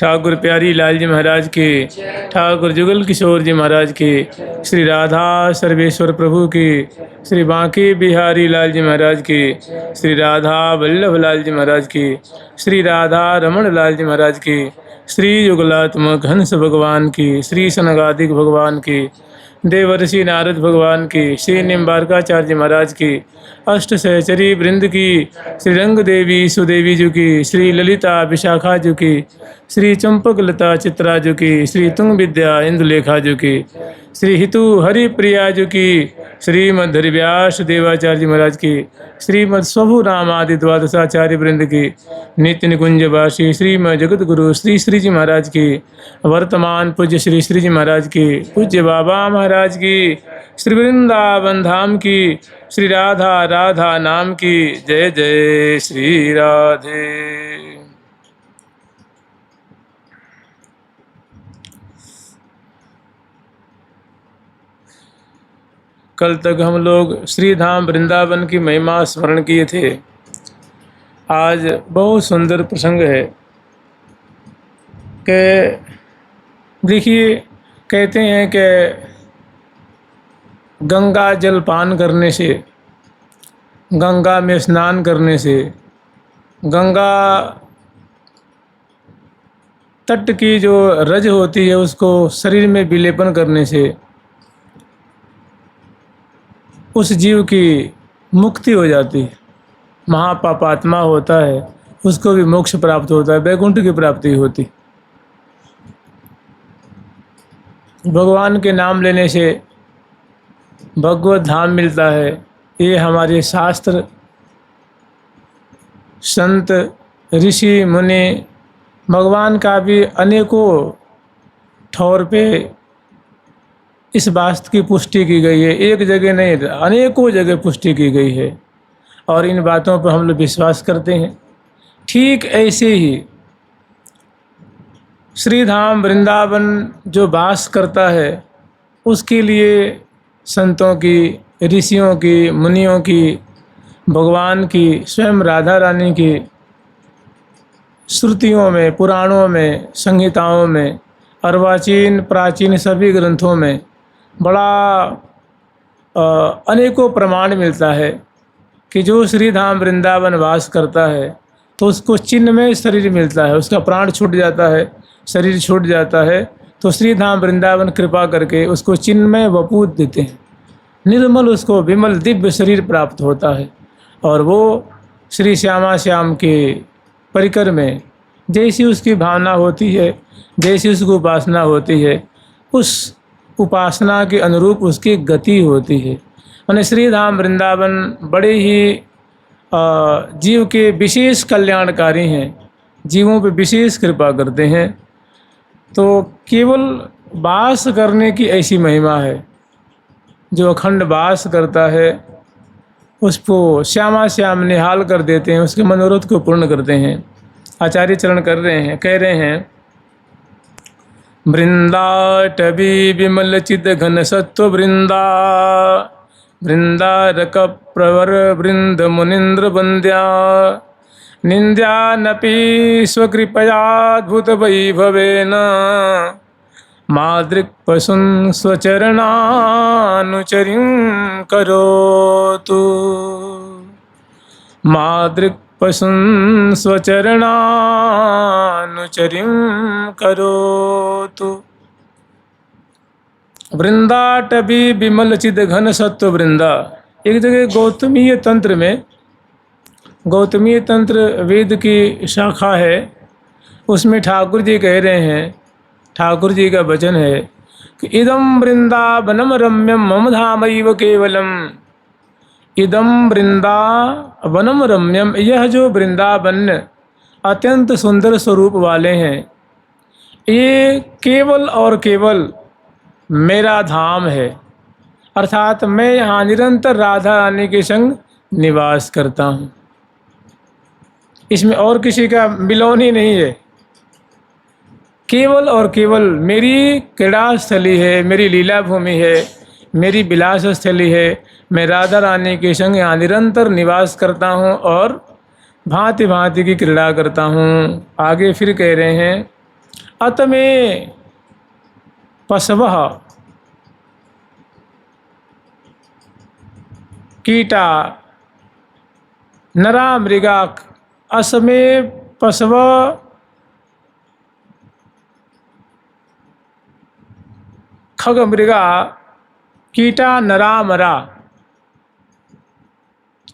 ठाकुर प्यारी लाल जी महाराज के, ठाकुर जुगल किशोर जी महाराज के, श्री राधा सर्वेश्वर प्रभु के, श्री बांके बिहारी लाल जी महाराज के, श्री राधा वल्लभ लाल जी महाराज के, श्री राधा रमण लाल जी महाराज के, श्री युगलात्मक हंस भगवान की, श्री सनगादिक भगवान की, देवर्षि नारद भगवान की, श्री निम्बारकाचार्य महाराज की, अष्ट सहचरी वृंद की, श्री रंग देवी सुदेवी जी की, श्री ललिता विशाखा जी की, श्री चंपक लता चित्रा जी की, श्री तुंग विद्या इंदुलेखा जी की, श्री हितु हरि प्रिया जी की, श्रीमद हरिव्यास देवाचार्य महाराज की, श्रीमद स्वभु राम आदि द्वादशाचार्य वृंद की, नित्य निकुंजवासी श्रीमद जगत गुरु श्री श्री जी महाराज की, वर्तमान पूज्य श्री श्री जी महाराज की, पूज्य बाबा महाराज की, श्री वृंदावन धाम की, श्री राधा राधा नाम की। जय जय श्री राधे। कल तक हम लोग श्री धाम वृंदावन की महिमा स्मरण किए थे। आज बहुत सुंदर प्रसंग है कि देखिए, कहते हैं कि गंगा जल पान करने से, गंगा में स्नान करने से, गंगा तट की जो रज होती है उसको शरीर में विलेपन करने से उस जीव की मुक्ति हो जाती है। महापापात्मा होता है उसको भी मोक्ष प्राप्त होता है, वैकुंठ की प्राप्ति होती। भगवान के नाम लेने से भगवत धाम मिलता है। ये हमारे शास्त्र, संत, ऋषि मुनि, भगवान का भी अनेकों ठौर पे इस बात की पुष्टि की गई है। एक जगह नहीं, अनेकों जगह पुष्टि की गई है और इन बातों पर हम लोग विश्वास करते हैं। ठीक ऐसे ही श्री धाम वृंदावन जो वास करता है उसके लिए संतों की, ऋषियों की, मुनियों की, भगवान की, स्वयं राधा रानी की श्रुतियों में, पुराणों में, संहिताओं में, अर्वाचीन प्राचीन सभी ग्रंथों में बड़ा अनेकों प्रमाण मिलता है कि जो श्री धाम वृंदावन वास करता है तो उसको चिन्मय शरीर मिलता है। उसका प्राण छूट जाता है, शरीर छूट जाता है, तो श्री धाम वृंदावन कृपा करके उसको चिन्मय वपू देते हैं। निर्मल, उसको विमल दिव्य शरीर प्राप्त होता है और वो श्री श्यामा श्याम के परिकर में जैसी उसकी भावना होती है, जैसी उसको उपासना होती है, उस उपासना के अनुरूप उसकी गति होती है। माने श्री धाम वृंदावन बड़े ही जीव के विशेष कल्याणकारी हैं, जीवों पे विशेष कृपा करते हैं। तो केवल वास करने की ऐसी महिमा है। जो अखंड वास करता है उसको श्यामा श्याम निहाल कर देते हैं, उसके मनोरथ को पूर्ण करते हैं। आचार्य चरण कर रहे हैं, कह रहे हैं, वृंदाटवी विमल चित घन सत्व वृंदा, वृंदारक प्रवर वृंद मुनिंद्र वंद्या, निंद्यानपि स्वकृपयाद्भुत वैभवेन, मादृक् पशुन् स्वचरणानुचरिं करोतु, मादृक् पशुन् स्वचरणानुचरिं करोतु। वृंदाटवी विमल चिद घन सत्व वृंदा। एक जगह गौतमीय तंत्र में, गौतमीय तंत्र वेद की शाखा है, उसमें ठाकुर जी कह रहे हैं, ठाकुर जी का वचन है कि इदम वृंदावनम रम्यम मम धामैव केवलम। इदम वृंदावनम रम्यम, यह जो वृंदावन अत्यंत सुंदर स्वरूप वाले हैं, ये केवल और केवल मेरा धाम है। अर्थात मैं यहाँ निरंतर राधा रानी के संग निवास करता हूँ, इसमें और किसी का मिलन ही नहीं है। केवल और केवल मेरी क्रीड़ा स्थली है, मेरी लीला भूमि है, मेरी विलास स्थली है। मैं राधा रानी के संग यहाँ निरंतर निवास करता हूँ और भांति भांति की क्रीड़ा करता हूँ। आगे फिर कह रहे हैं, अत में पशवः कीटा नरा मृगा। असमे पशव खग मृगा कीटा नरा मरा।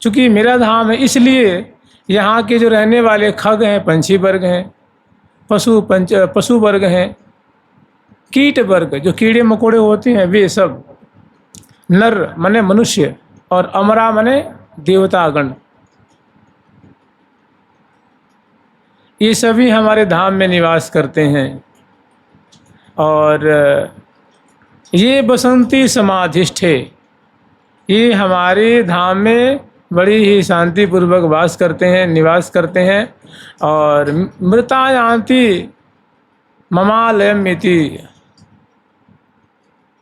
चूँकि मेरा धाम है इसलिए यहाँ के जो रहने वाले खग हैं, पंछी वर्ग हैं, पशु वर्ग हैं, कीट वर्ग जो कीड़े मकोड़े होते हैं वे सब, नर माने मनुष्य और अमरा माने देवतागण, ये सभी हमारे धाम में निवास करते हैं। और ये बसंती समाधिष्ठे, ये हमारे धाम में बड़ी ही शांतिपूर्वक वास करते हैं, निवास करते हैं। और मृतायांति ममालयम इति,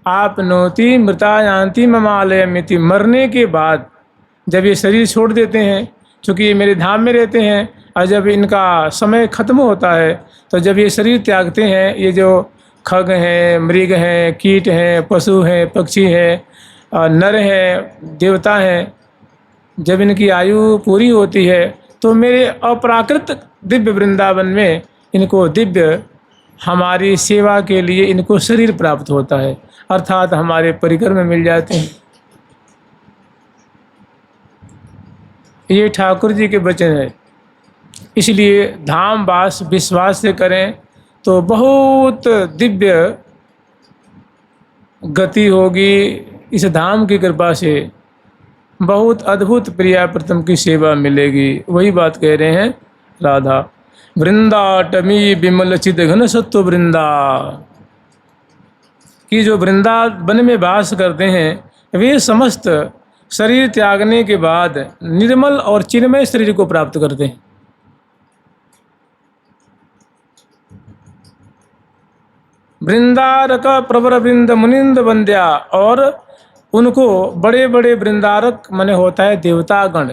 आपनोति मृतायांति ममालयम इति, मरने के बाद जब ये शरीर छोड़ देते हैं, चूँकि ये मेरे धाम में रहते हैं, और जब इनका समय खत्म होता है तो जब ये शरीर त्यागते हैं, ये जो खग हैं, मृग हैं, कीट हैं, पशु हैं, पक्षी हैं, नर हैं, देवता हैं, जब इनकी आयु पूरी होती है तो मेरे अपराकृत दिव्य वृंदावन में इनको दिव्य हमारी सेवा के लिए इनको शरीर प्राप्त होता है, अर्थात हमारे परिकर में मिल जाते हैं। ये ठाकुर जी के वचन है। इसलिए धाम वास विश्वास से करें तो बहुत दिव्य गति होगी। इस धाम की कृपा से बहुत अद्भुत प्रियाप्रतम की सेवा मिलेगी। वही बात कह रहे हैं राधा। वृंदाटमी विमल चिद घन सत्व वृंदा, कि जो वृंदावन में वास करते हैं वे समस्त शरीर त्यागने के बाद निर्मल और चिन्मय शरीर को प्राप्त करते हैं। वृंदारक प्रवर वृंद मुनिंद वंद्या, और उनको बड़े बड़े वृंदारक माने होता है देवतागण,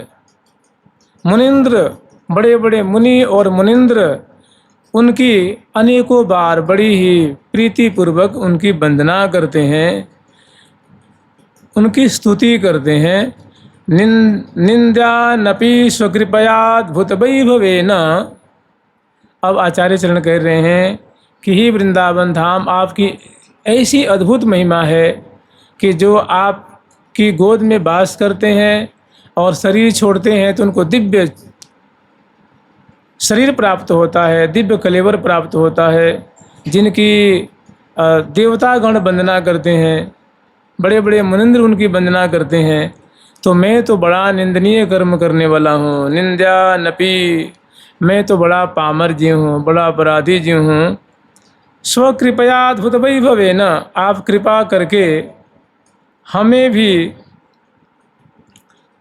मुनिंद्र बड़े बड़े मुनि और मुनिंद्र उनकी अनेकों बार बड़ी ही प्रीतिपूर्वक उनकी वंदना करते हैं, उनकी स्तुति करते हैं। निंद्या नपि स्वकृपयाद्भुत वैभवेन। अब आचार्य चरण कह रहे हैं कि ही वृंदावन धाम आपकी ऐसी अद्भुत महिमा है कि जो आपकी गोद में वास करते हैं और शरीर छोड़ते हैं तो उनको दिव्य शरीर प्राप्त होता है, दिव्य कलेवर प्राप्त होता है, जिनकी देवतागण वंदना करते हैं, बड़े बड़े मुनिंद्र उनकी वंदना करते हैं। तो मैं तो बड़ा निंदनीय कर्म करने वाला हूँ, निंद्या नपी, मैं तो बड़ा पामर जीव हूँ, बड़ा अपराधी जीव हूँ। स्वकृपयाद्भुत वैभवेन, आप कृपा करके हमें भी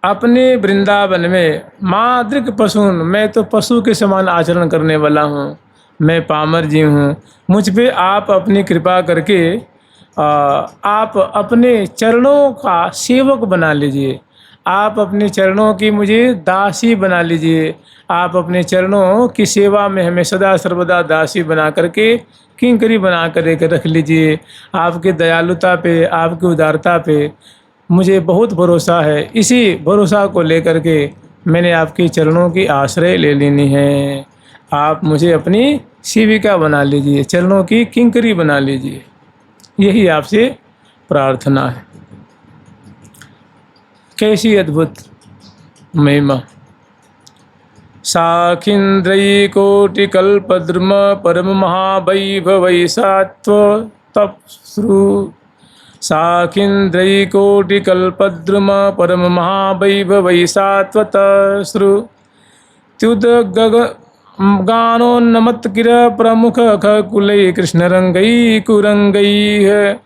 अपने वृंदावन में मादृक पशुन, मैं तो पशु के समान आचरण करने वाला हूँ, मैं पामर जीव हूँ, मुझ पे आप अपनी कृपा करके आप अपने चरणों का सेवक बना लीजिए, आप अपने चरणों की मुझे दासी बना लीजिए, आप अपने चरणों की सेवा में हमें सदा सर्वदा दासी बना करके किंकरी बना कर रख लीजिए। आपकी दयालुता पे, आपकी उदारता पे मुझे बहुत भरोसा है। इसी भरोसा को लेकर के मैंने आपके चरणों की आश्रय ले लेनी है। आप मुझे अपनी सेविका बना लीजिए, चरणों की किंकरी बना लीजिए, यही आपसे प्रार्थना है। कैसी अद्भुत महिमा। साखीन्द्रैकोटिकल्पद्रुम परम महावैभवैसात्व तप्सृ, साखीन्द्रैकोटिकल्पद्रुम परम महावैभवैसात्वतश्रु, त्युद्गानोन्नमत्किर प्रमुख कुलै कृष्णरङ्गैकुरङ्गैः,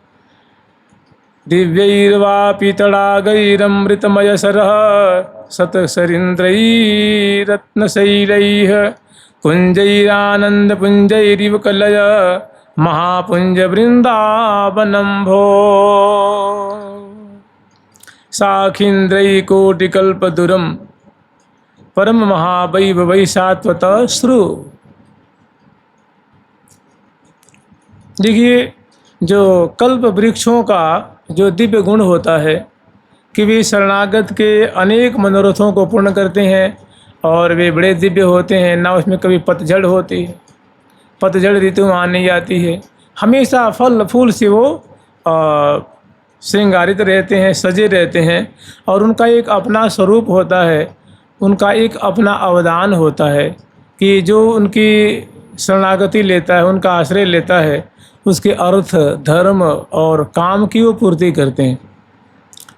दिव्यैर्वापि तडागैरमृतमयसरः शतसरीन्द्रैरत्नशैलैः, कुञ्जैरानन्दपुञ्जैरिव कलय महापुञ्जवृन्दावनं भो। साखीन्द्रैकोटिकल्पद्रुमं परम महावैभवैसात्वतश्रु, देखिए, जो कल्प वृक्षों का जो दिव्य गुण होता है कि वे शरणागत के अनेक मनोरथों को पूर्ण करते हैं और वे बड़े दिव्य होते हैं। ना उसमें कभी पतझड़ होती है, पतझड़ ऋतु आने जाती है, हमेशा फल फूल से वो श्रृंगारित रहते हैं, सजे रहते हैं और उनका एक अपना स्वरूप होता है, उनका एक अपना अवदान होता है कि जो उनकी शरणागति लेता है, उनका आश्रय लेता है, उसके अर्थ, धर्म और काम की वो पूर्ति करते हैं।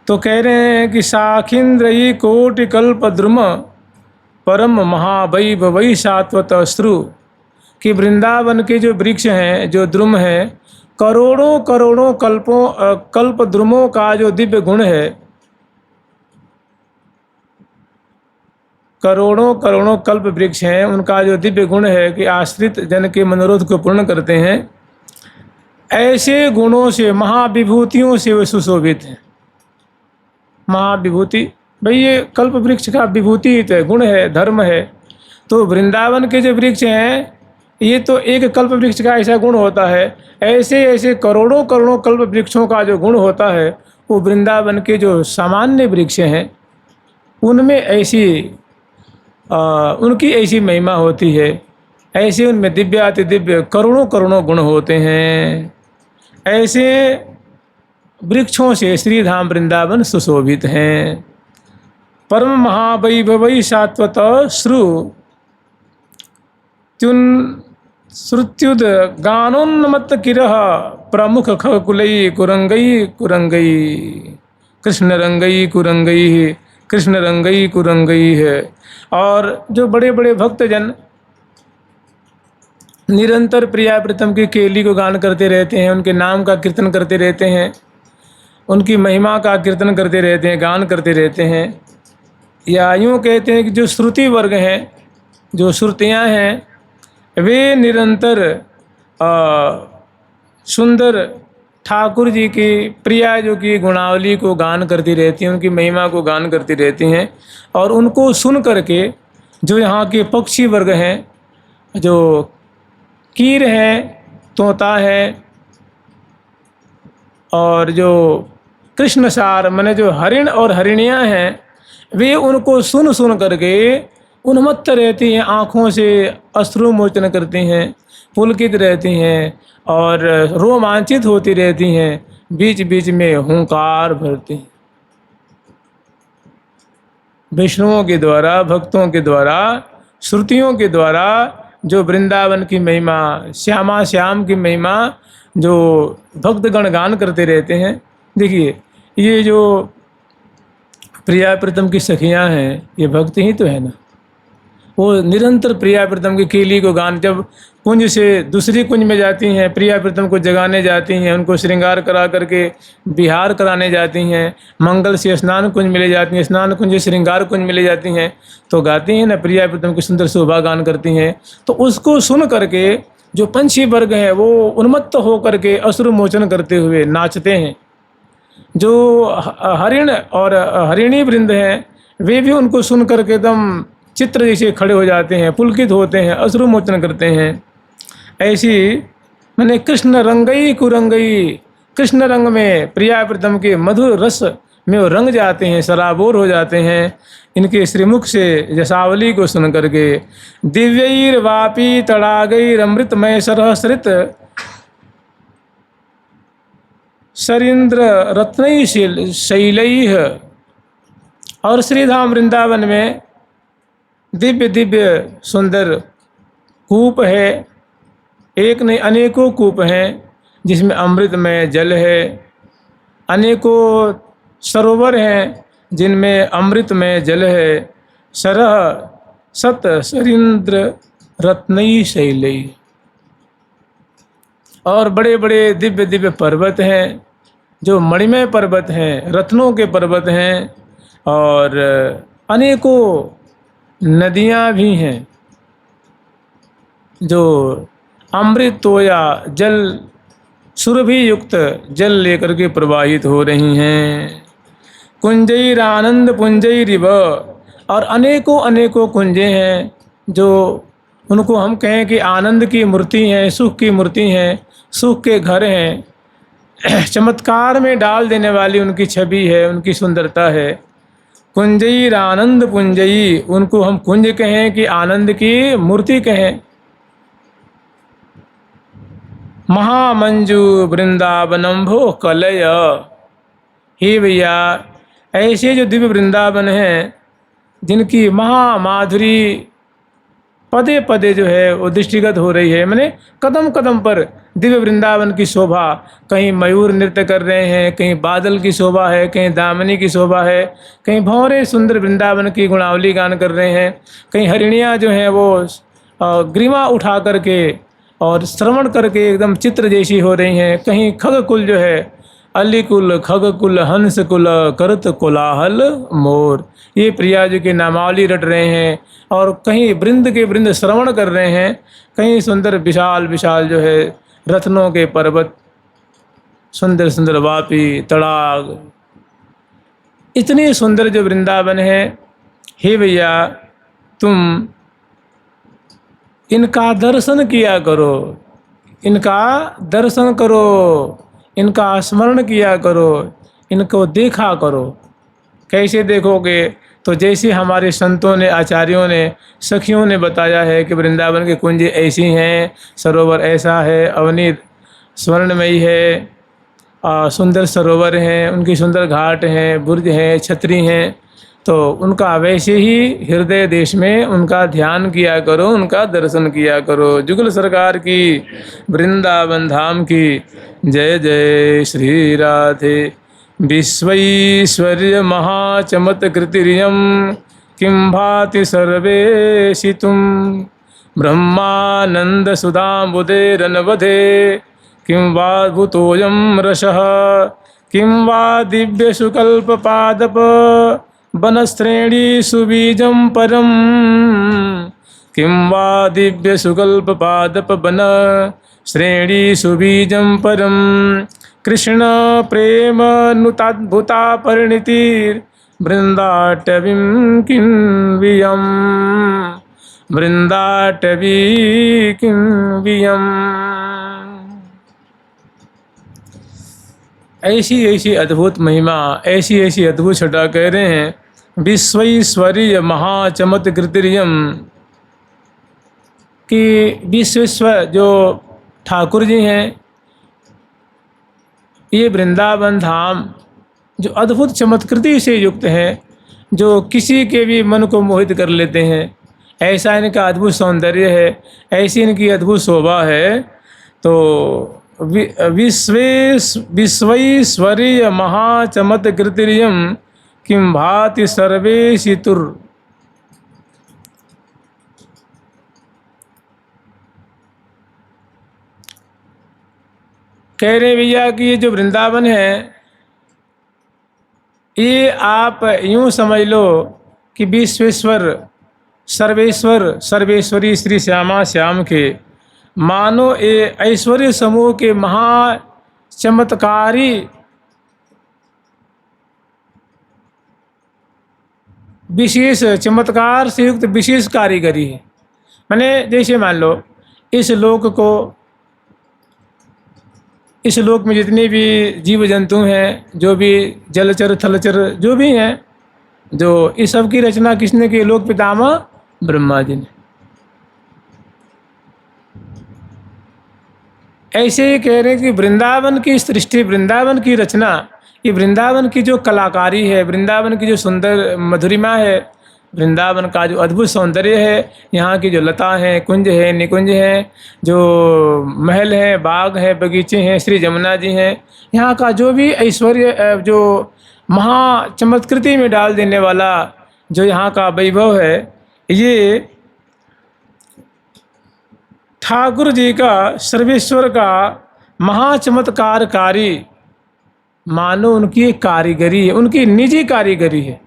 तो कह रहे हैं कि शाखिंद्रयी कोटि कल्प द्रुम परम महावैभवई शाश्वत श्रु, कि वृंदावन के जो वृक्ष हैं, जो द्रुम हैं, करोड़ों करोड़ों कल्प द्रुमों का जो दिव्य गुण है, करोड़ों करोड़ों कल्प वृक्ष हैं, उनका जो दिव्य गुण है कि आश्रित जन के मनोरथ को पूर्ण करते हैं। ऐसे गुणों से, महाविभूतियों से वे सुशोभित हैं। महाविभूति, भाई ये कल्प वृक्ष का विभूति ही तो है, गुण है, धर्म है। तो वृंदावन के जो वृक्ष हैं, ये तो एक कल्प वृक्ष का ऐसा गुण होता है। ऐसे ऐसे करोड़ों करोड़ों कल्प वृक्षों का जो गुण होता है, वो वृंदावन के जो सामान्य वृक्ष हैं उनमें ऐसी उनकी ऐसी महिमा होती है। ऐसे उनमें दिव्याति दिव्य करोड़ों करोड़ों गुण होते हैं। ऐसे वृक्षों से श्री धाम वृंदावन सुशोभित हैं। परम महावैभवई शाश्वत श्रु त्युन श्रुत्युद गानोन्मत्त किरह प्रमुख खकुलई कुरंगई कुरंगई कृष्ण रंगई कुरंगई कृष्ण रंगई कुरंगई है। और जो बड़े बड़े भक्तजन निरंतर प्रिया प्रीतम की केली को गान करते रहते हैं, उनके नाम का कीर्तन करते रहते हैं, उनकी महिमा का कीर्तन करते रहते हैं, गान करते रहते हैं। या यूँ कहते हैं कि जो श्रुति वर्ग हैं, जो श्रुतियाँ हैं, वे निरंतर सुंदर ठाकुर जी की प्रिया जो की गुणावली को गान करती रहती हैं, उनकी महिमा को गान करती रहती हैं। और उनको सुन करके जो यहाँ के पक्षी वर्ग हैं, जो कीर है, तोता है, और जो कृष्णसार माने जो हरिण और हरिणियाँ हैं, वे उनको सुन सुन करके उन्मत्त रहती हैं, आँखों से अश्रु मोचन करती हैं, पुलकित रहती हैं और रोमांचित होती रहती हैं, बीच बीच में हुंकार भरती हैं। वैष्णवों के द्वारा, भक्तों के द्वारा, श्रुतियों के द्वारा जो वृंदावन की महिमा, श्यामा श्याम की महिमा जो भक्तगण गान करते रहते हैं। देखिए, ये जो प्रिया प्रीतम की सखियां हैं, ये भक्त ही तो है ना। वो निरंतर प्रिया प्रीतम की केली को गान, जब कुंज से दूसरी कुंज में जाती हैं, प्रिया प्रीतम को जगाने जाती हैं, उनको श्रृंगार करा करके विहार कराने जाती हैं, मंगल से स्नान कुंज में ले जाती हैं, स्नान कुंज से श्रृंगार कुंज में ले जाती हैं, तो गाती हैं ना, प्रिया प्रीतम की सुंदर शोभा गान करती हैं। तो उसको सुन करके जो पंछी वर्ग हैं, वो उन्मत्त होकर के अश्रु मोचन करते हुए नाचते हैं। जो हरिण और हरिणी वृंद हैं, वे भी उनको सुन करके एकदम चित्र जैसे खड़े हो जाते हैं, पुलकित होते हैं, अश्रु मोचन करते हैं। ऐसी मैंने कृष्ण रंगई कुरंगई, कृष्ण रंग में प्रिया प्रीतम के मधुर रस में वो रंग जाते हैं, सराबोर हो जाते हैं इनके श्रीमुख से यशावली को सुन करके। दिव्यैर वापी तड़ागैर अमृतमय सरहसृत सरिंद्र रत्नई शैलैः। और श्रीधाम वृंदावन में दिव्य दिव्य सुंदर कूप है, एक नहीं अनेकों कूप हैं जिसमें अमृतमय जल है, अनेकों सरोवर हैं जिनमें अमृतमय जल है। सरह सत सरिंद्र रत्नई शैलैः। और बड़े बड़े दिव्य दिव्य पर्वत हैं जो मणिमय पर्वत हैं, रत्नों के पर्वत हैं, और अनेकों नदियाँ भी हैं जो अमृत तोया जल, सुरभि युक्त जल लेकर के प्रवाहित हो रही हैं। कुंजैर आनंद पुंजैरिव। और अनेकों अनेकों कुंजें हैं जो उनको हम कहें कि आनंद की मूर्ति हैं, सुख की मूर्ति हैं, सुख के घर हैं, चमत्कार में डाल देने वाली उनकी छवि है, उनकी सुंदरता है। कुंजई आनंद पुंजई, उनको हम कुंज कहें कि आनंद की मूर्ति कहें। महामंजू वृंदावनम भो कलय, हे भैया ऐसे जो दिव्य वृंदावन हैं जिनकी महामाधुरी पदे पदे जो है वो दृष्टिगत हो रही है, माने कदम कदम पर दिव्य वृंदावन की शोभा। कहीं मयूर नृत्य कर रहे हैं, कहीं बादल की शोभा है, कहीं दामिनी की शोभा है, कहीं भंवरे सुंदर वृंदावन की गुणावली गान कर रहे हैं, कहीं हरिणियाँ जो हैं वो ग्रीवा उठा करके और श्रवण करके एकदम चित्र जैसी हो रही हैं, कहीं खगकुल जो है अलिकुल खगकुल हंसकुल करत कोलाहल मोर, ये प्रिया जी की नामावली रट रहे हैं। और कहीं वृंद के वृंद श्रवण कर रहे हैं, कहीं सुंदर विशाल विशाल जो है रत्नों के पर्वत, सुंदर सुंदर वापी तड़ाग, इतनी सुंदर जो वृंदावन है। हे भैया तुम इनका दर्शन किया करो, इनका दर्शन करो, इनका स्मरण किया करो, इनको देखा करो। कैसे देखोगे? तो जैसे हमारे संतों ने, आचार्यों ने, सखियों ने बताया है कि वृंदावन के कुंज ऐसी हैं, सरोवर ऐसा है, अवनी स्वर्णमयी है, सुंदर सरोवर हैं, उनकी सुंदर घाट हैं, बुर्ज हैं, छतरी हैं। तो उनका वैसे ही हृदय देश में उनका ध्यान किया करो, उनका दर्शन किया करो। जुगल सरकार की, वृंदावन धाम की जय जय। श्री राधे। विश्वैश्वर्य महाचमत्कृतिर्यं किं भाति सर्वेशि तुम, ब्रह्मानंद सुधाम्बुदेरनवधे किं वा भूतोऽयं रसः, किं वा दिव्य सुकल्पपादप वनश्रेणी सुबीजं परम, किं वा दिव्य सुकल्पपादप वन श्रेणी सुबीजं परम। कृष्ण प्रेम नुताद्भुता परिणतिर् वृंदाटवीं किन्वियं, वृंदाटवी किन्वियं। ऐसी ऐसी अद्भुत महिमा, ऐसी ऐसी अद्भुत छटा कह रहे हैं। विश्वैश्वर्य महाचमत्कृतिर्यं, कि विश्वेश्वर जो ठाकुर जी हैं, ये वृंदावन धाम जो अद्भुत चमत्कृति से युक्त है, जो किसी के भी मन को मोहित कर लेते हैं, ऐसा इनका अद्भुत सौंदर्य है, ऐसी इनकी अद्भुत शोभा है। तो विश्वैश्वर्य महाचमत्कृतिर्यं किं भाति सर्वेशि तुर। कह रहे भैया कि ये जो वृंदावन है, ये आप यूँ समझ लो कि विश्वेश्वर सर्वेश्वर सर्वेश्वरी श्री श्यामा श्याम के मानो ये ऐश्वर्य समूह के महा चमत्कारी विशेष चमत्कार से युक्त विशेष कारीगरी है। मैंने जैसे मान लो इस लोक में जितने भी जीव जंतु हैं, जो भी जलचर थलचर जो भी हैं, जो इस सब की रचना किसने की? लोक पितामह ब्रह्मा जी ने। ऐसे ही कह रहे हैं कि वृंदावन की सृष्टि, वृंदावन की रचना, ये वृंदावन की जो कलाकारी है, वृंदावन की जो सुंदर मधुरिमा है, वृंदावन का जो अद्भुत सौंदर्य है, यहाँ की जो लता हैं, कुंज है, निकुंज हैं, जो महल है, बाग है, बगीचे हैं, श्री जमुना जी हैं, यहाँ का जो भी ऐश्वर्य, जो महा चमत्कृति में डाल देने वाला जो यहाँ का वैभव है, ये ठाकुर जी का, सर्वेश्वर का महाचमत्कारकारी मानो उनकी कारीगरी है, उनकी निजी कारीगरी है।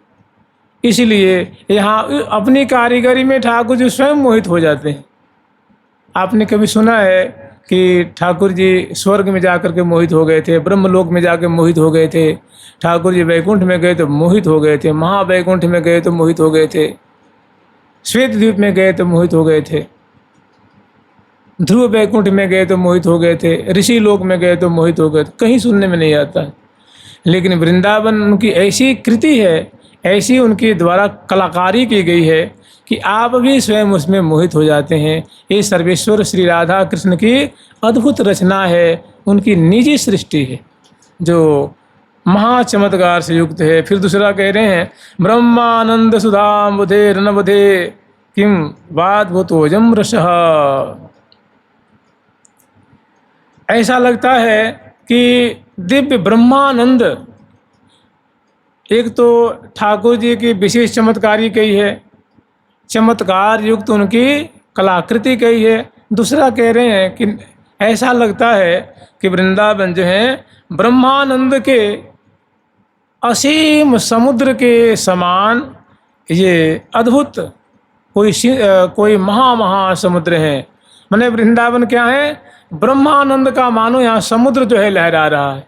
इसलिए यहाँ अपनी कारीगरी में ठाकुर जी स्वयं मोहित हो जाते हैं। आपने कभी सुना है कि ठाकुर जी स्वर्ग में जाकर के मोहित हो गए थे, ब्रह्मलोक में जाकर मोहित हो गए थे, ठाकुर जी वैकुंठ में गए तो मोहित हो गए थे, महावैकुंठ में गए तो मोहित हो गए थे, श्वेत द्वीप में गए तो मोहित हो गए थे। ध्रुव वैकुंठ में गए तो मोहित हो गए थे, ऋषि लोक में गए तो मोहित हो गए थे, कहीं सुनने में नहीं आता है। लेकिन वृंदावन उनकी ऐसी कृति है, ऐसी उनके द्वारा कलाकारी की गई है कि आप भी स्वयं उसमें मोहित हो जाते हैं। ये सर्वेश्वर श्री राधा कृष्ण की अद्भुत रचना है, उनकी निजी सृष्टि है जो महा चमत्कार से युक्त है। फिर दूसरा कह रहे हैं, ब्रह्मानंद सुधाम्बुधे रनबुधे किम वाद्भुतोजम रसः। ऐसा लगता है कि दिव्य ब्रह्मानंद, एक तो ठाकुर जी की विशेष चमत्कारी कही है, चमत्कार युक्त उनकी कलाकृति कही है। दूसरा कह रहे हैं कि ऐसा लगता है कि वृंदावन जो है ब्रह्मानंद के असीम समुद्र के समान ये अद्भुत कोई महा समुद्र है। माने वृंदावन क्या है, ब्रह्मानंद का मानो यहाँ समुद्र जो है लहरा रहा है।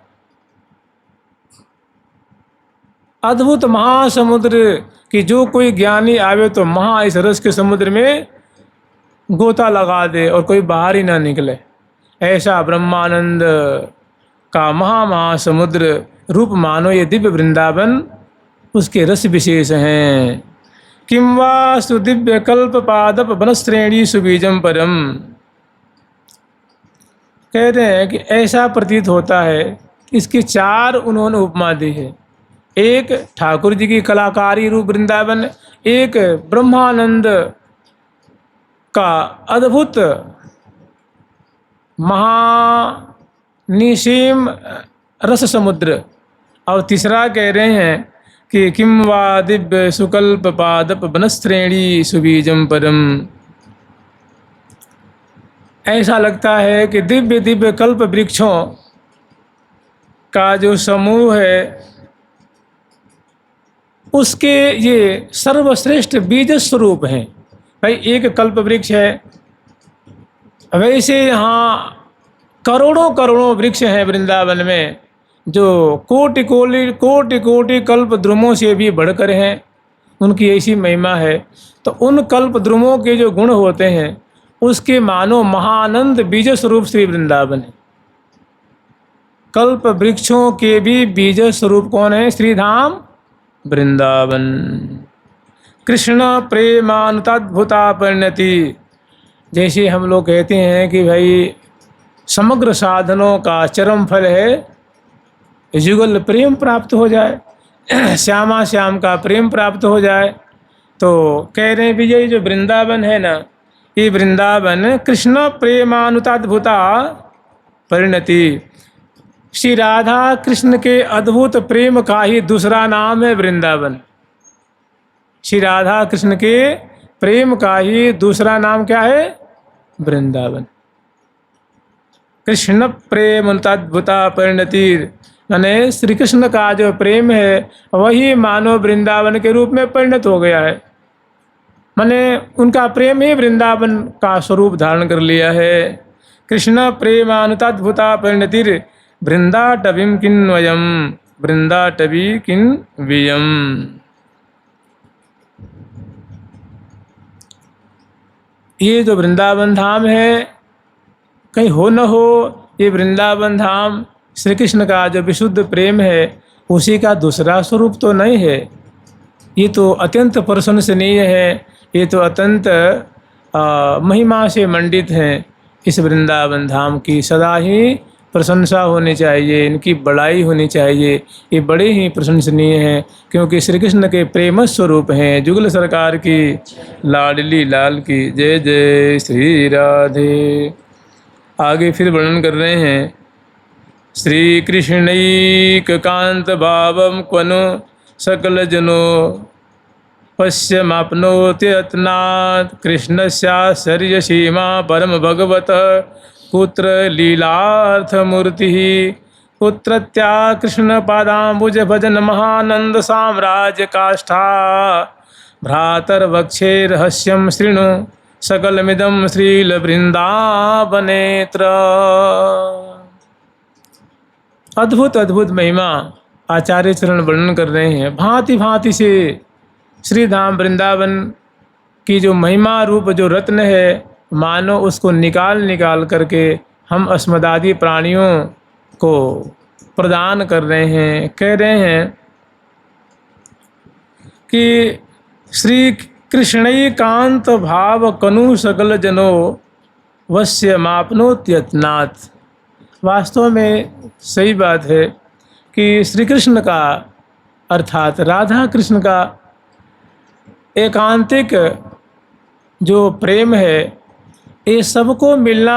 अद्भुत महासमुद्र कि जो कोई ज्ञानी आवे तो महा इस रस के समुद्र में गोता लगा दे और कोई बाहर ही ना निकले। ऐसा ब्रह्मानंद का महासमुद्र रूप मानो ये दिव्य वृंदावन, उसके रस विशेष हैं। किं वा सुदिव्य कल्प पादप वनश्रेणी सुबीजम परम। कहते हैं कि ऐसा प्रतीत होता है, इसकी चार उन्होंने उपमा दी है। एक ठाकुर जी की कलाकारी रूप वृंदावन, एक ब्रह्मानंद का अद्भुत महानिसीम रस समुद्र, और तीसरा कह रहे हैं कि किं वा दिव्य सुकल्प पादप वनश्रेणी सुबीजम परम। ऐसा लगता है कि दिव्य दिव्य कल्प वृक्षों का जो समूह है उसके ये सर्वश्रेष्ठ बीज स्वरूप हैं। भाई एक कल्प वृक्ष है, वैसे यहाँ करोड़ों करोड़ों वृक्ष हैं वृंदावन में जो कोटि कोटि कल्प द्रुमों से भी बढ़कर हैं, उनकी ऐसी महिमा है। तो उन कल्प द्रुमों के जो गुण होते हैं उसके मानो महानंद बीज स्वरूप श्री वृंदावन है। कल्प वृक्षों के भी बीज स्वरूप कौन है? श्रीधाम वृंदावन। कृष्ण प्रेमानुताद्भुता परिणति। जैसे हम लोग कहते हैं कि भाई समग्र साधनों का चरम फल है युगल प्रेम प्राप्त हो जाए, श्यामा श्याम का प्रेम प्राप्त हो जाए। तो कह रहे हैं विजय जो वृंदावन है ना, ये वृंदावन कृष्ण प्रेमानुताद्भुता परिणति। श्री राधा कृष्ण के अद्भुत प्रेम का ही दूसरा नाम है वृंदावन। श्री राधा कृष्ण के प्रेम का ही दूसरा नाम क्या है? वृंदावन। कृष्ण प्रेमानुताद्भुता परिणति, यानी श्री कृष्ण का जो प्रेम है वही मानव वृंदावन के रूप में परिणत हो गया है। माने उनका प्रेम ही वृंदावन का स्वरूप धारण कर लिया है। कृष्ण प्रेमानुताद्भुता परिणतिर् वृंदाटवीं किन्वयम्, वृंदाटवी किन्वयम्। ये जो वृंदावन धाम है, कहीं हो न हो ये वृंदावन धाम श्री कृष्ण का जो विशुद्ध प्रेम है उसी का दूसरा स्वरूप तो नहीं है। ये तो अत्यंत प्रशंसनीय है, ये तो अत्यंत महिमा से मंडित हैं। इस वृंदावन धाम की सदा ही प्रशंसा होनी चाहिए, इनकी बड़ाई होनी चाहिए। ये बड़े ही प्रशंसनीय हैं क्योंकि श्री कृष्ण के प्रेम स्वरूप हैं। जुगल सरकार की लाडली लाल की जय जय श्री राधे। आगे फिर वर्णन कर रहे हैं, श्री कृष्णैक कांत भावम क्वनु सकल जनो पश्यमाप्नोति यत्नात् कृष्णस्याश्चर्य सीमा परम भगवत कुत्र लीलार्थ मूर्ति कुत्रत्या कृष्ण पादाम्बुज भजन महानंद साम्राज्य काष्ठा भ्रातर्वक्षे रहस्यम शृणु सकलमिदं श्रील वृंदावनेत्र। अद्भुत अद्भुत महिमा आचार्य चरण वर्णन कर रहे हैं। भांति भांति से श्री धाम वृंदावन की जो महिमा रूप जो रत्न है मानो उसको निकाल निकाल करके हम अस्मदादि प्राणियों को प्रदान कर रहे हैं। कह रहे हैं कि श्री कृष्णैकांत भाव कनु सकल जनो वश्य मापनोत्यत्नात्। वास्तव में सही बात है कि श्री कृष्ण का अर्थात राधा कृष्ण का एकांतिक जो प्रेम है ये सबको मिलना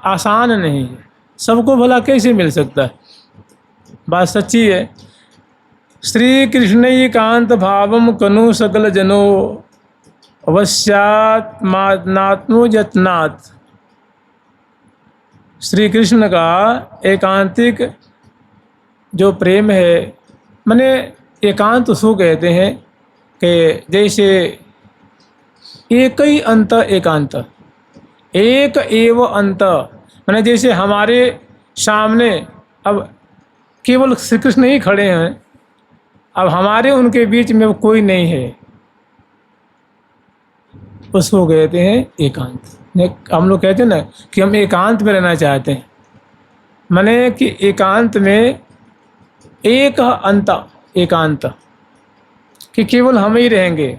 आसान नहीं है। सबको भला कैसे मिल सकता है? बात सच्ची है। श्री कृष्ण एकांत भावम कनु सकल जनो अवश्यात्मात्मो यत्नात्। श्री कृष्ण का एकांतिक जो प्रेम है, माने एकांत उसको कहते हैं कि जैसे एक ही अंत एकांत, एक एव अंत, माने जैसे हमारे सामने अब केवल श्री कृष्ण ही खड़े हैं, अब हमारे उनके बीच में कोई नहीं है, उसको कहते हैं एकांत। हम लोग कहते हैं ना कि हम एकांत में रहना चाहते हैं, माने कि एकांत में एक अंत एकांत, कि केवल हम ही रहेंगे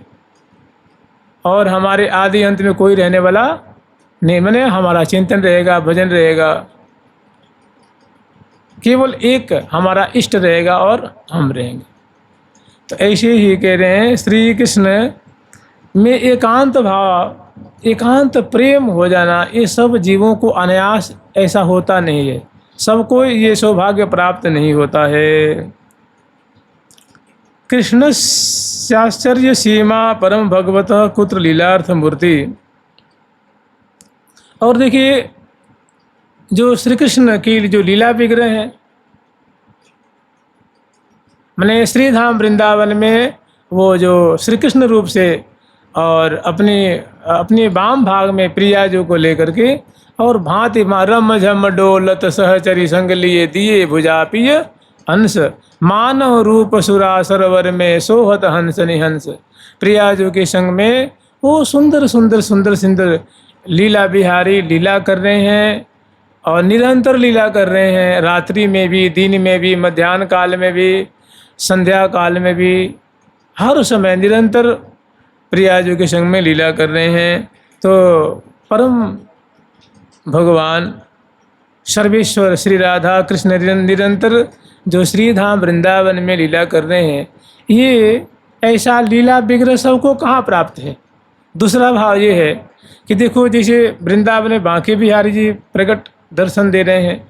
और हमारे आदि अंत में कोई रहने वाला नहीं। माने हमारा चिंतन रहेगा, भजन रहेगा, केवल एक हमारा इष्ट रहेगा और हम रहेंगे। तो ऐसे ही कह रहे हैं श्री कृष्ण में एकांत भाव, एकांत प्रेम हो जाना, ये सब जीवों को अनायास ऐसा होता नहीं है, सबको ये सौभाग्य प्राप्त नहीं होता है। कृष्णस्याश्चर्य सीमा परम भगवत कुत्र लीलार्थ मूर्ति। और देखिए जो श्री कृष्ण की जो लीला विग्रह है, मैंने श्रीधाम वृंदावन में वो जो श्री कृष्ण रूप से और अपने वाम भाग में प्रियाजू को लेकर के और भांति माँ रम झम डोलत सहचरी संग लिए दिए भुजापिय हंस मानव रूप सुरा सरोवर में सोहत हंस निहंस। प्रियाजू के संग में वो सुंदर सुंदर सुंदर सुंदर लीला बिहारी लीला कर रहे हैं और निरंतर लीला कर रहे हैं, रात्रि में भी, दिन में भी, मध्याह्न काल में भी, संध्या काल में भी, हर समय निरंतर प्रियाजू के संग में लीला कर रहे हैं। तो परम भगवान सर्वेश्वर श्री राधा कृष्ण निरंतर जो श्रीधाम वृंदावन में लीला कर रहे हैं, ये ऐसा लीला विग्रह सबको कहाँ प्राप्त है? दूसरा भाव ये है कि देखो जैसे वृंदावन में बांके बिहारी जी प्रकट दर्शन दे रहे हैं,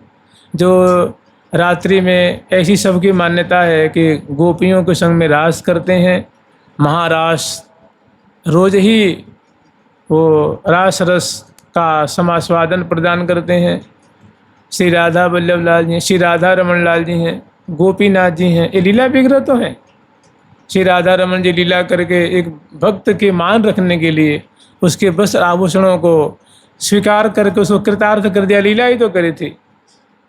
जो रात्रि में ऐसी सबकी मान्यता है कि गोपियों के संग में रास करते हैं, महारास रोज ही वो रास रस का समास्वादन प्रदान करते हैं। श्री राधा वल्लभ लाल जी, श्री राधा रमन लाल जी हैं, गोपीनाथ जी हैं, ये लीला विग्रह तो हैं। श्री राधा रमन जी लीला करके एक भक्त के मान रखने के लिए उसके वस्त्र आभूषणों को स्वीकार करके उसको कृतार्थ कर दिया, लीला ही तो करी थी।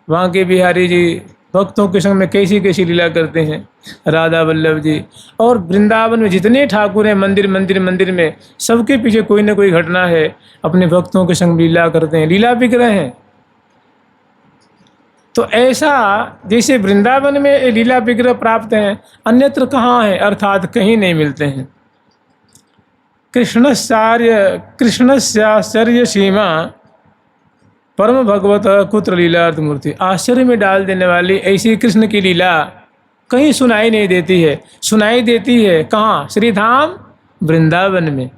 वहाँ के बिहारी जी भक्तों के संग में कैसी कैसी लीला करते हैं, राधा वल्लभ जी। और वृंदावन में जितने ठाकुर हैं मंदिर मंदिर मंदिर में, सबके पीछे कोई ना कोई घटना है, अपने भक्तों के संग लीला करते हैं, लीला विग्रह हैं। तो ऐसा जैसे वृंदावन में ये लीला विग्रह प्राप्त हैं, अन्यत्र कहाँ है? अर्थात कहीं नहीं मिलते हैं। कृष्णस्याश्चर्य सीमा परम भगवत कुत्र लीलार्थ मूर्ति। आश्चर्य में डाल देने वाली ऐसी कृष्ण की लीला कहीं सुनाई नहीं देती है। सुनाई देती है कहाँ? श्रीधाम वृंदावन में,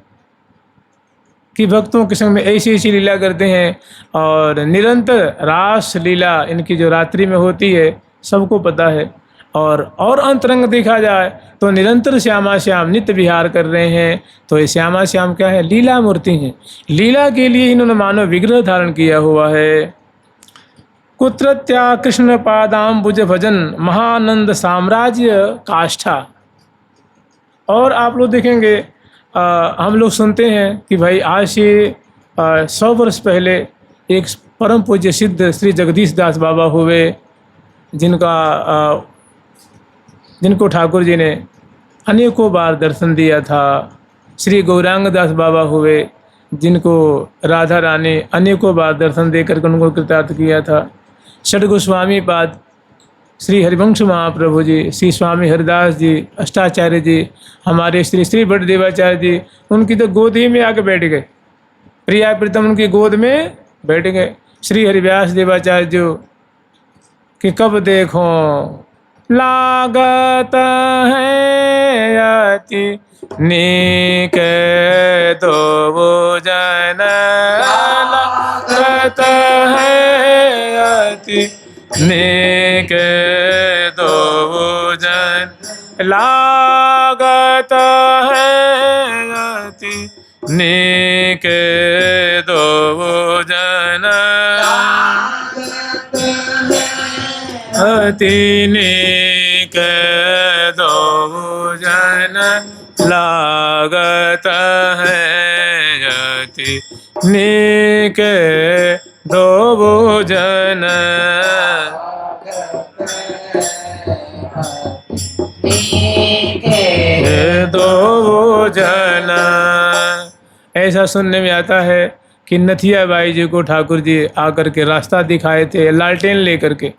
कि भक्तों के संग में ऐसी ऐसी लीला करते हैं। और निरंतर रास लीला इनकी जो रात्रि में होती है सबको पता है। और अंतरंग देखा जाए तो निरंतर श्यामा श्याम नित्य विहार कर रहे हैं। तो ये श्यामा श्याम क्या है? लीला मूर्ति हैं। लीला के लिए इन्होंने मानव विग्रह धारण किया हुआ है। कुत्रत्या कृष्ण पादाम्बुज भजन महानंद साम्राज्य काष्ठा। और आप लोग देखेंगे हम लोग सुनते हैं कि भाई आज से 100 वर्ष पहले एक परम पूज्य सिद्ध श्री जगदीश दास बाबा हुए, जिनको ठाकुर जी ने अनेकों बार दर्शन दिया था। श्री गौरांग दास बाबा हुए, जिनको राधा रानी अनेकों बार दर्शन देकर के उनको कृतार्थ किया था। षड गोस्वामी पाद, श्री हरिवंश महाप्रभु जी, श्री स्वामी हरिदास जी, अष्टाचार्य जी, हमारे श्री श्री भट्ट देवाचार्य जी, उनकी तो गोद ही में आके बैठ गए। प्रिया प्रीतम उनकी गोद में बैठ गए। श्री हरिव्यास देवाचार्य जो कि कब देखो लागत है अति नीक दो जन, लागत है अति नीक दो जन, लागत है अति नीक दो जन, अति नीक दो जन, लागत है अति नीक दो जन। दो जन। ऐसा सुनने में आता है कि नथिया बाई जी को ठाकुर जी आकर के रास्ता दिखाए थे लालटेन लेकर के,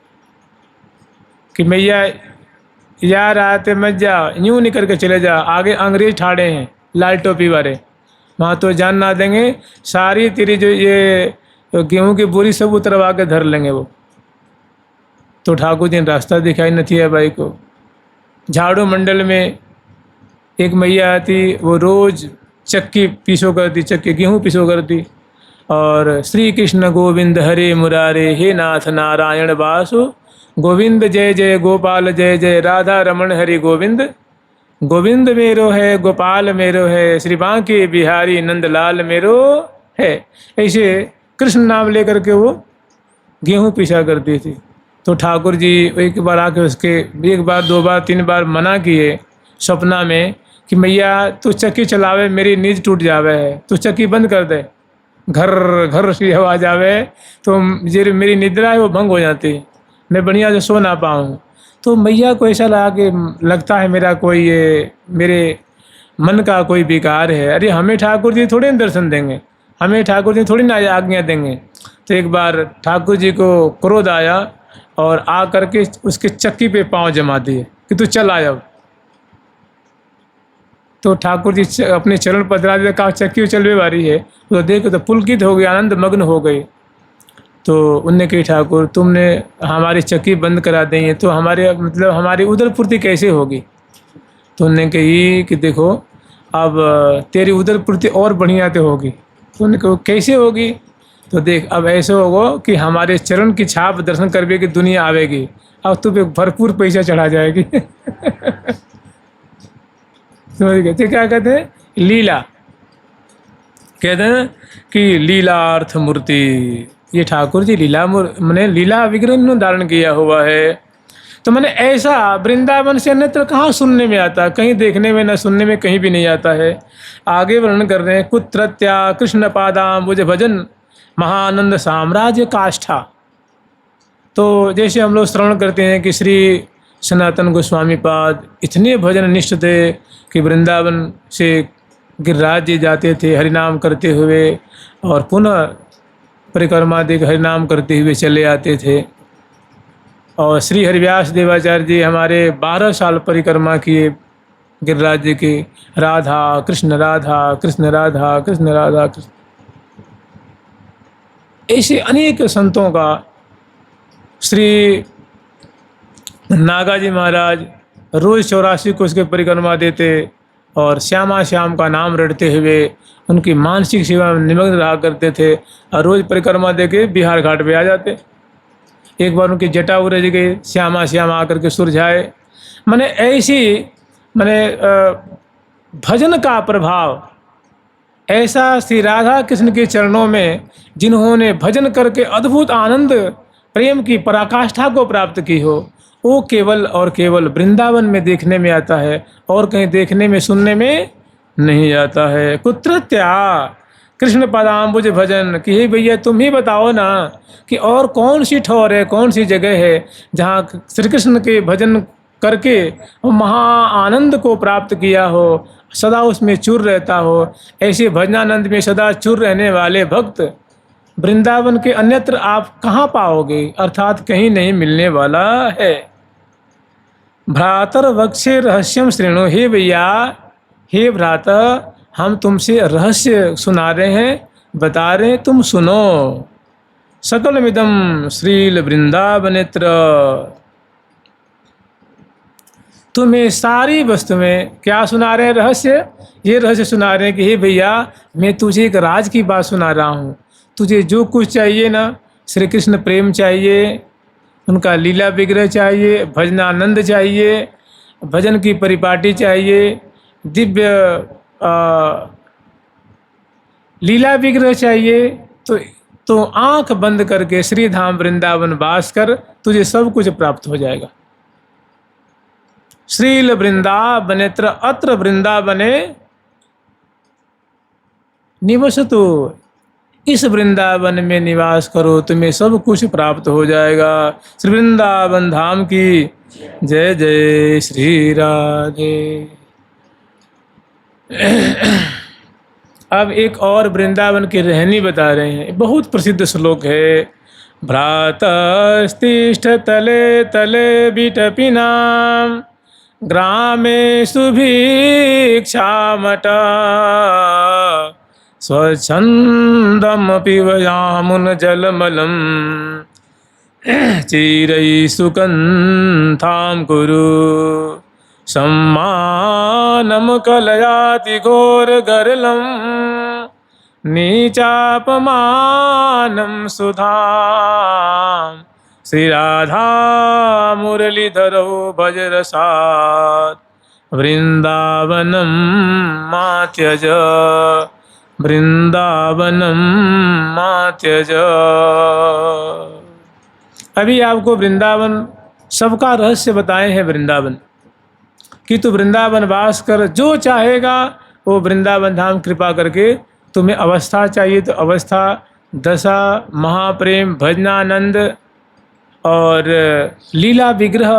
कि मैया यार आते मत जा, यूँ निकल के चले जा, आगे अंग्रेज ठाड़े हैं लाल टोपी वाले, वहाँ तो जान ना देंगे, सारी तेरी जो ये गेहूं की बोरी सब उतरवा के धर लेंगे वो। तो ठाकुर जी ने रास्ता दिखाई नथिया बाई को। झाड़ू मंडल में एक मैया आती, वो रोज़ चक्की पीसो करती, चक्की गेहूँ पीसो करती, और श्री कृष्ण गोविंद हरे मुरारे, हे नाथ नारायण वासु, गोविंद जय जय गोपाल जय जय, राधा रमण हरि गोविंद, गोविंद मेरो है गोपाल मेरो है, श्री बांके बिहारी नंदलाल मेरो है। ऐसे कृष्ण नाम लेकर के वो गेहूँ पीसा करती थी। तो ठाकुर जी एक बार आके उसके एक बार दो बार तीन बार मना किए सपना में कि मैया तू चक्की चलावे, मेरी नींद टूट जावे है, तू चक्की बंद कर दे, घर घर सी आवाज आवे तो जो मेरी निद्रा है वो भंग हो जाती है, मैं बढ़िया से सो ना पाऊँ। तो मैया को ऐसा लगा कि लगता है मेरा कोई ये मेरे मन का कोई विकार है। अरे हमें ठाकुर जी थोड़े ना दर्शन देंगे, हमें ठाकुर जी थोड़ी ना आज्ञा देंगे। तो एक बार ठाकुर जी को क्रोध आया और आ करके उसके चक्की पे पाँव जमा दिए कि तू चल आ जाओ। तो ठाकुर जी अपने चरण पधरा दिया, कहा चक्की चलवे वाली है। तो देखो तो पुलकित हो गई, आनंद मग्न हो गई। तो उनने कही ठाकुर तुमने हमारी चक्की बंद करा दी है तो हमारे मतलब हमारी उदर पूर्ति कैसे होगी। तो उनने कही कि देखो अब तेरी उदर पूर्ति और बढ़िया तो होगी। तो उन्होंने कहा कैसे होगी। तो देख अब ऐसे होगा कि हमारे चरण की छाप दर्शन करने की दुनिया आवेगी, अब तुम एक भरपूर पैसा चढ़ा जाएगी। समझ गए। तो क्या कहते हैं लीला, कहते हैं कि लीलार्थ मूर्ति, ये ठाकुर जी लीला मैंने लीला विग्रह धारण किया हुआ है। तो मैंने ऐसा वृंदावन से अन्यत्र कहाँ सुनने में आता, कहीं देखने में न सुनने में कहीं भी नहीं आता है। आगे वर्णन कर रहे हैं कुत्रत्या कृष्ण पादाम्बुज भजन महानंद साम्राज्य काष्ठा। तो जैसे हम लोग श्रवण करते हैं कि श्री सनातन गोस्वामी पाद इतने भजन निष्ठ थे कि वृंदावन से गिरिराज जी जाते थे हरिनाम करते हुए और पुनः परिक्रमा देख हरिनाम करते हुए चले आते थे। और श्री हरिव्यास देवाचार्य जी हमारे 12 साल परिक्रमा किए गिरिराज जी की, राधा कृष्ण राधा कृष्ण राधा कृष्ण राधा कृष्ण। ऐसे अनेक संतों का श्री नागाजी महाराज रोज़ 84 कोस के परिक्रमा देते और श्यामा श्याम का नाम रटते हुए उनकी मानसिक सेवा में निमग्न रहा करते थे और रोज़ परिक्रमा दे के बिहार घाट पे आ जाते। एक बार उनकी जटा उरज गई, श्यामा श्याम आकर के सुरझाए। मैंने ऐसी भजन का प्रभाव ऐसा श्री राधा कृष्ण के चरणों में जिन्होंने भजन करके अद्भुत आनंद प्रेम की पराकाष्ठा को प्राप्त की हो, वो केवल और केवल वृंदावन में देखने में आता है और कहीं देखने में सुनने में नहीं आता है। कुत्रत्या कृष्ण पदाम्बुज भजन कि हे भैया तुम ही बताओ ना कि और कौन सी ठौर है, कौन सी जगह है जहाँ श्री कृष्ण के भजन करके महा आनंद को प्राप्त किया हो, सदा उसमें चूर रहता हो, ऐसे भजनानंद में सदा चूर रहने वाले भक्त वृंदावन के अन्यत्र आप कहाँ पाओगे, अर्थात कहीं नहीं मिलने वाला है। भ्रातर वक्षे रहस्यम श्रेणु, हे भैया, हे भ्राता, हम तुमसे रहस्य सुना रहे हैं, बता रहे हैं, तुम सुनो। सकलमिदं श्रील वृंदावनेत्र, तुम्हें सारी वस्तु में क्या सुना रहे हैं, रहस्य। ये रहस्य सुना रहे हैं कि हे भैया, मैं तुझे एक राज की बात सुना रहा हूँ। तुझे जो कुछ चाहिए ना, श्री कृष्ण प्रेम चाहिए, उनका लीला विग्रह चाहिए, भजनानंद चाहिए, भजन की परिपाटी चाहिए, दिव्य लीला विग्रह चाहिए, तो आंख बंद करके श्री धाम वृंदावन वास कर, तुझे सब कुछ प्राप्त हो जाएगा। श्रील वृंदावनेत्र अत्र वृंदावने निवसतु, इस वृंदावन में निवास करो, तुम्हें सब कुछ प्राप्त हो जाएगा। श्री वृंदावन धाम की जय जय श्री राधे। अब एक और वृंदावन की रहनी बता रहे हैं, बहुत प्रसिद्ध श्लोक है। भ्रातस्तिष्ठ तले तले विटपिनाम ग्रामेषु भिक्षामट स्वच्छन्दमपि वयामुन जलमलं चिरैः सुकन्थां कुरु सम्मानं कलयाति घोरगरलं नीचापमानं सुधां श्रीराधा मुरलीधरो भजरसात् वृंदावनं मा त्यज, वृंदावनं मा त्यज। अभी आपको वृंदावन सबका रहस्य बताए हैं। वृंदावन कि तू वृंदावन वास कर, जो चाहेगा वो वृंदावन धाम कृपा करके, तुम्हें अवस्था चाहिए तो अवस्था, दशा, महाप्रेम, भजनानंद और लीला विग्रह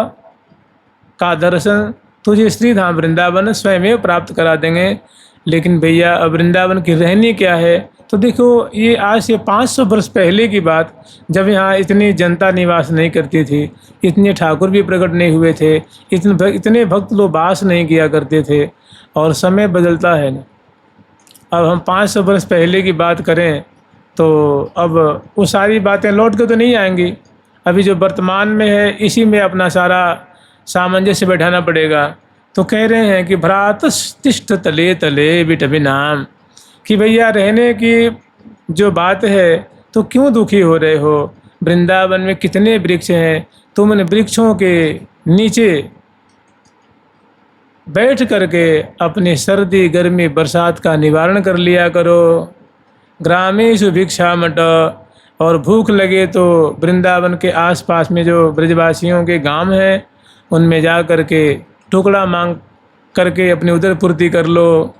का दर्शन तुझे श्री धाम वृंदावन स्वयं प्राप्त करा देंगे। लेकिन भैया अब वृंदावन की रहनी क्या है, तो देखो ये आज से 500 वर्ष पहले की बात, जब यहाँ इतनी जनता निवास नहीं करती थी, इतने ठाकुर भी प्रकट नहीं हुए थे, इतने भक्त लोग वास नहीं किया करते थे, और समय बदलता है ना। अब हम 500 वर्ष पहले की बात करें तो अब वो सारी बातें लौट के तो नहीं आएंगी। अभी जो वर्तमान में है इसी में अपना सारा सामंजस्य बैठाना पड़ेगा। तो कह रहे हैं कि भ्रातस्तिष्ठ तले तले विटपिनाम, कि भैया रहने की जो बात है तो क्यों दुखी हो रहे हो। वृंदावन में कितने वृक्ष हैं, तुम उन वृक्षों के नीचे बैठ करके अपनी सर्दी गर्मी बरसात का निवारण कर लिया करो। ग्रामेषु भिक्षामट, और भूख लगे तो वृंदावन के आसपास में जो ब्रजवासियों के गांव हैं उनमें जा करके टुकड़ा मांग करके अपनी उदर पूर्ति कर लो।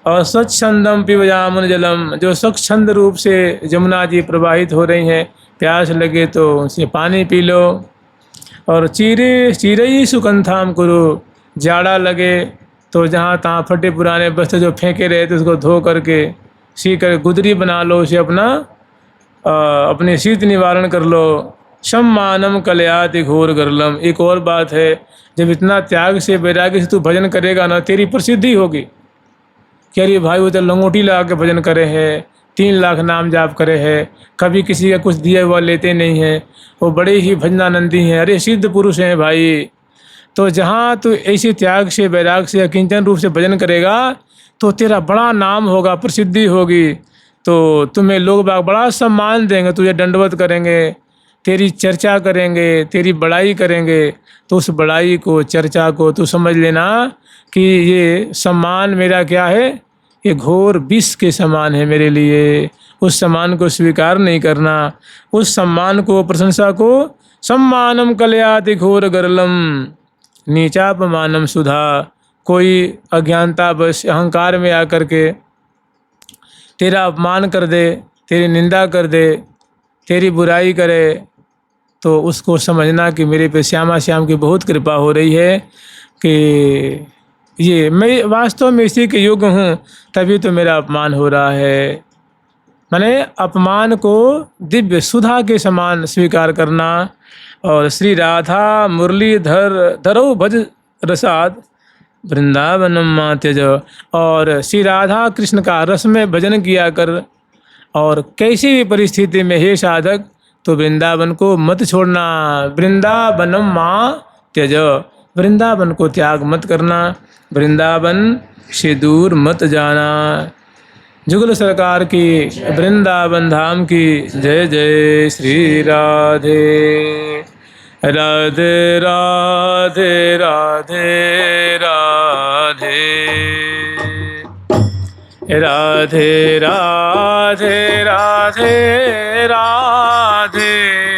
और स्वच्छंदम पिबयामुन जलम, जो स्वच्छंद रूप से जमुना जी प्रवाहित हो रही हैं, प्यास लगे तो उनसे पानी पी लो। और चिरई सुकंथाम कुरु, जाड़ा लगे तो जहाँ तहाँ फटे पुराने बस्ते जो फेंके रहे थे उसको धो करके सी कर गुदरी बना लो, उसे अपने शीत निवारण कर लो। सम्मानम कलयाति घोर गरलम, एक और बात है, जब इतना त्याग से वैराग्य से तू भजन करेगा ना, तेरी प्रसिद्धि होगी। कह रही भाई वो तो लंगोटी लगा के भजन करे हैं, 3 लाख नाम जाप करे हैं, कभी किसी का कुछ दिया हुआ लेते नहीं हैं, वो बड़े ही भजनानंदी हैं, अरे सिद्ध पुरुष हैं भाई। तो जहाँ तू ऐसे त्याग से वैराग से अकिंचन रूप से भजन करेगा तो तेरा बड़ा नाम होगा, प्रसिद्धि होगी, तो तुम्हें लोग बड़ा सम्मान देंगे, तुझे दंडवत करेंगे, तेरी चर्चा करेंगे, तेरी बड़ाई करेंगे। तो उस बड़ाई को, चर्चा को तू समझ लेना कि ये सम्मान मेरा क्या है, ये घोर विष के समान है मेरे लिए। उस सम्मान को स्वीकार नहीं करना, उस सम्मान को, प्रशंसा को, सम्मानम कलयाति घोर गरलम नीचापमानम सुधा। कोई अज्ञानता बस अहंकार में आकर के तेरा अपमान कर दे, तेरी निंदा कर दे, तेरी बुराई करे, तो उसको समझना कि मेरे पे श्यामा श्याम की बहुत कृपा हो रही है कि ये मैं वास्तव में इसी के योग्य हूँ, तभी तो मेरा अपमान हो रहा है। माने अपमान को दिव्य सुधा के समान स्वीकार करना। और श्री राधा मुरलीधर धरो भज रसाद वृंदावनम मां त्यज। और श्री राधा कृष्ण का रस में भजन किया कर, और कैसी भी परिस्थिति में हे साधक तो वृंदावन को मत छोड़ना। वृंदावनम मां त्यज, वृंदावन को त्याग मत करना, वृंदावन से दूर मत जाना। जुगल सरकार की, वृंदावन धाम की जय जय। श्री राधे राधे राधे राधे राधे राधे राधे राधे राधे।